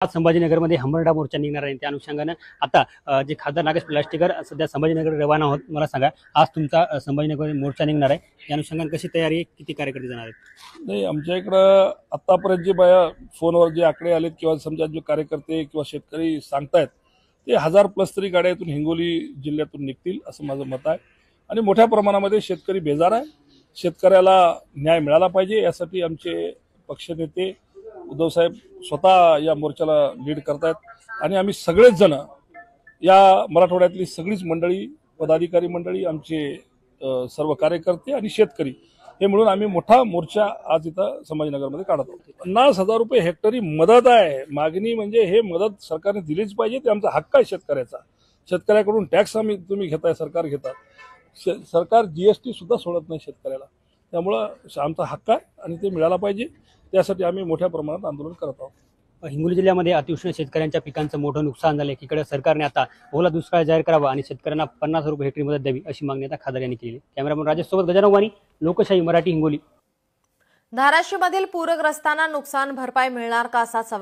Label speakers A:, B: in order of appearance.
A: आज संभाजीनगरमध्ये हमरडा मोर्चा निघणार आहे. त्या अनुषंगाने आता जे खासदार नागेश प्लास्टिकर सध्या संभाजीनगर रवाना होत. मला सांगा, आज तुमचा संभाजीनगरमध्ये मोर्चा निघणार आहे, या अनुषंगाने कशी तयारी आहे, किती कार्यकर्ते जाणार आहेत?
B: नाही, आमच्या इकडं आतापर्यंत जे बाया फोनवर जे आकडे आलेत किंवा समजा जे कार्यकर्ते किंवा शेतकरी सांगतायत ते 1000+ तरी गाड्या इथून हिंगोली जिल्ह्यातून निघतील असं माझं मत आहे. आणि मोठ्या प्रमाणामध्ये शेतकरी बेजार आहे. शेतकऱ्याला न्याय मिळाला पाहिजे यासाठी आमचे पक्षनेते उद्धवसाहेब स्वतः या मोर्चाला लीड करतायत. आणि आम्ही सगळेच जण या मराठवाड्यातली सगळीच मंडळी, पदाधिकारी मंडळी, आमचे सर्व कार्यकर्ते आणि शेतकरी हे मिळून आम्ही मोठा मोर्चा आज इथं संभाजीनगरमध्ये काढत आहोत. 50,000 रुपये हेक्टरी मदत आहे. मागणी म्हणजे हे मदत सरकारने दिलीच पाहिजे. ते आमचा हक्क आहे शेतकऱ्याचा. शेतकऱ्याकडून टॅक्स तुम्ही घेताय, सरकार घेतात. सरकार GST सुद्धा सोडत नाही शेतकऱ्याला. त्यामुळं आमचा हक्क आहे आणि ते मिळाला पाहिजे. त्यासाठी आम्ही मोठ्या प्रमाणात आंदोलन करत आहोत.
A: हिंगोली जिल्ह्यामध्ये अतिउष्ण शेतकऱ्यांच्या पिकांचं मोठं नुकसान झालं. एकीकडे सरकारने आता ओला दुष्काळ जाहीर करावा आणि शेतकऱ्यांना 50,000 रुपये हेक्टरी मदत द्यावी अशी मागणी आता खासदार यांनी केली. कॅमेरामन राजेश सोबत गजानन वाणी, लोकशाही मराठी, हिंगोली.
C: धाराशिवमधील पूरग्रस्तांना नुकसान भरपाई मिळणार का असा सवाल